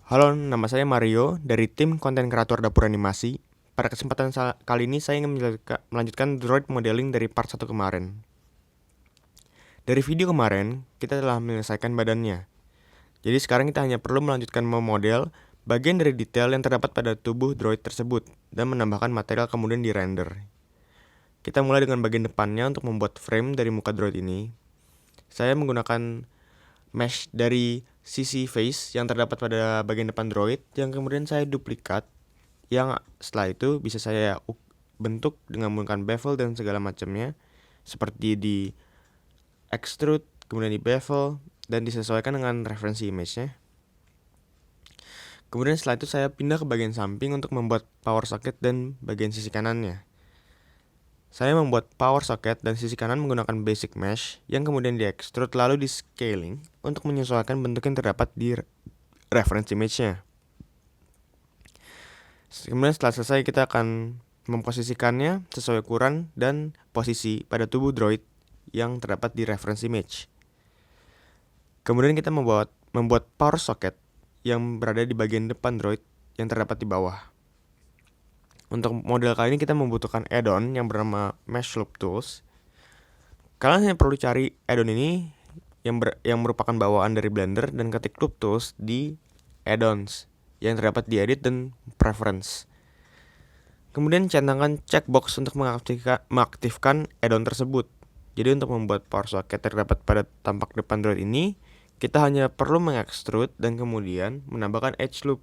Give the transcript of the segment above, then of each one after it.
Halo, nama saya Mario dari tim konten kreator Dapur Animasi. Pada kesempatan kali ini saya ingin melanjutkan droid modeling dari part 1 kemarin. Dari video kemarin, kita telah menyelesaikan badannya. Jadi sekarang kita hanya perlu melanjutkan memodel bagian dari detail yang terdapat pada tubuh droid tersebut dan menambahkan material kemudian di render. Kita mulai dengan bagian depannya untuk membuat frame dari muka droid ini. Saya menggunakan mesh dari sisi face yang terdapat pada bagian depan droid yang kemudian saya duplikat, yang setelah itu bisa saya bentuk dengan menggunakan bevel dan segala macamnya, seperti di extrude, kemudian di bevel, dan disesuaikan dengan referensi image-nya. Kemudian setelah itu saya pindah ke bagian samping untuk membuat power socket dan bagian sisi kanannya. Saya membuat power socket dan sisi kanan menggunakan basic mesh yang kemudian di extrude lalu di scaling untuk menyesuaikan bentuk yang terdapat di reference image-nya. Kemudian setelah selesai kita akan memposisikannya sesuai ukuran dan posisi pada tubuh droid yang terdapat di reference image. Kemudian kita membuat power socket yang berada di bagian depan droid yang terdapat di bawah. Untuk model kali ini kita membutuhkan add-on yang bernama Mesh Loop Tools. Kalian hanya perlu cari add-on ini yang merupakan bawaan dari Blender dan ketik Loop Tools di add-ons yang terdapat di Edit dan Preference. Kemudian centangkan checkbox untuk mengaktifkan add-on tersebut. Jadi untuk membuat power socket terdapat pada tampak depan droid ini, kita hanya perlu mengextrude dan kemudian menambahkan edge loop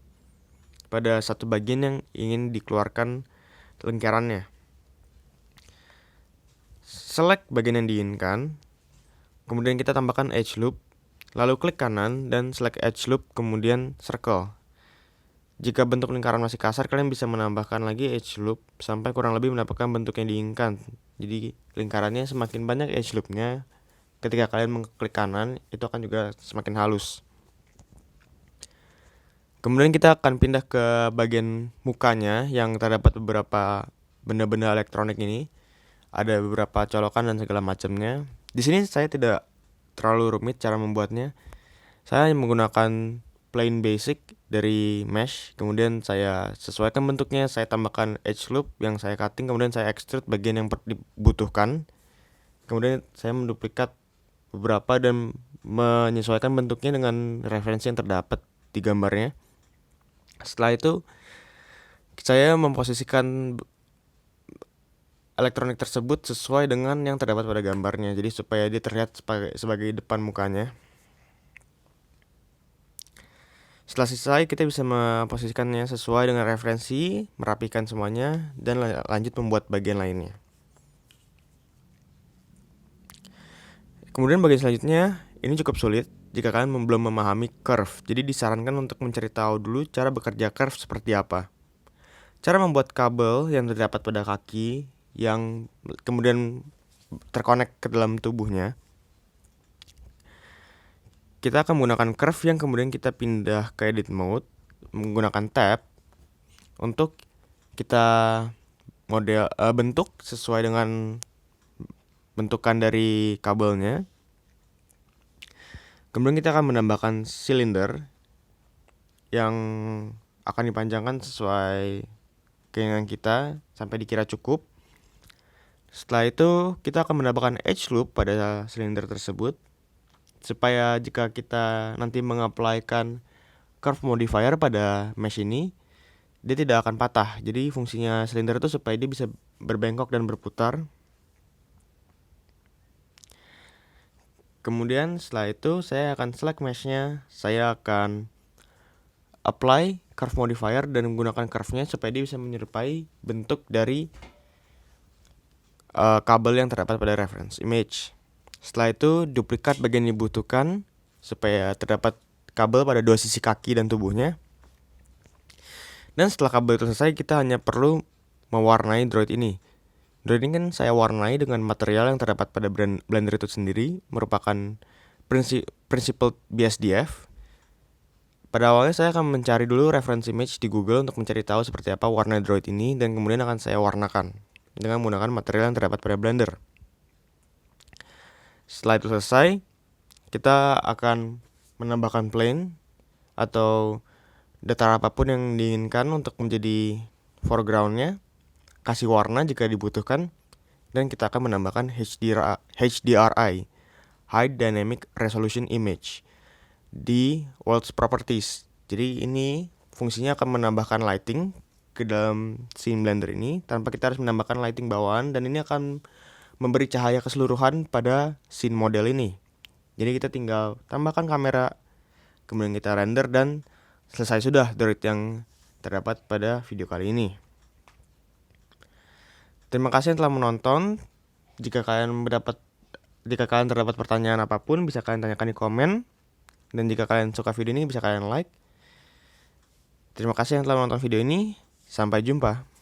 pada satu bagian yang ingin dikeluarkan lingkarannya. Select bagian yang diinginkan, kemudian kita tambahkan edge loop, lalu klik kanan dan select edge loop, kemudian circle. Jika bentuk lingkaran masih kasar, kalian bisa menambahkan lagi edge loop sampai kurang lebih mendapatkan bentuk yang diinginkan. Jadi lingkarannya semakin banyak edge loopnya, ketika kalian mengklik kanan, itu akan juga semakin halus. Kemudian kita akan pindah ke bagian mukanya yang terdapat beberapa benda-benda elektronik ini. Ada beberapa colokan dan segala macamnya. Di sini saya tidak terlalu rumit cara membuatnya. Saya menggunakan plain basic dari mesh, kemudian saya sesuaikan bentuknya, saya tambahkan edge loop yang saya cutting, kemudian saya extrude bagian yang dibutuhkan. Kemudian saya menduplikat beberapa dan menyesuaikan bentuknya dengan referensi yang terdapat di gambarnya. Setelah itu saya memposisikan elektronik tersebut sesuai dengan yang terdapat pada gambarnya, jadi supaya dia terlihat sebagai depan mukanya. Setelah selesai, kita bisa memposisikannya sesuai dengan referensi, merapikan semuanya, dan lanjut membuat bagian lainnya. Kemudian bagian selanjutnya, ini cukup sulit jika kalian belum memahami curve. Jadi disarankan untuk mencari tahu dulu cara bekerja curve seperti apa. Cara membuat kabel yang terdapat pada kaki yang kemudian terkonek ke dalam tubuhnya. Kita akan menggunakan curve yang kemudian kita pindah ke edit mode menggunakan tab untuk kita bentuk sesuai dengan bentukan dari kabelnya. Kemudian kita akan menambahkan silinder yang akan dipanjangkan sesuai keinginan kita sampai dikira cukup. Setelah itu kita akan menambahkan edge loop pada silinder tersebut supaya jika kita nanti mengapplykan curve modifier pada mesh ini, dia tidak akan patah. Jadi fungsinya silinder itu supaya dia bisa berbengkok dan berputar. Kemudian setelah itu saya akan select mesh-nya, saya akan apply curve modifier dan menggunakan curve-nya supaya dia bisa menyerupai bentuk dari kabel yang terdapat pada reference image. Setelah itu duplikat bagian yang dibutuhkan supaya terdapat kabel pada dua sisi kaki dan tubuhnya. Dan setelah kabel itu selesai, kita hanya perlu mewarnai droid ini. Droid ini kan saya warnai dengan material yang terdapat pada Blender itu sendiri, merupakan principled BSDF. Pada awalnya saya akan mencari dulu reference image di Google untuk mencari tahu seperti apa warna droid ini, dan kemudian akan saya warnakan dengan menggunakan material yang terdapat pada Blender. Setelah itu selesai, kita akan menambahkan plane atau datar apapun yang diinginkan untuk menjadi foregroundnya, kasih warna jika dibutuhkan, dan kita akan menambahkan HDRI, High Dynamic Resolution Image, di World Properties. Jadi ini fungsinya akan menambahkan lighting ke dalam scene Blender ini tanpa kita harus menambahkan lighting bawaan, dan ini akan memberi cahaya keseluruhan pada scene model ini. Jadi kita tinggal tambahkan kamera, kemudian kita render, dan selesai sudah droid yang terdapat pada video kali ini. Terima kasih yang telah menonton. Jika kalian terdapat pertanyaan apapun, bisa kalian tanyakan di komen. Dan jika kalian suka video ini, bisa kalian like. Terima kasih yang telah menonton video ini. Sampai jumpa.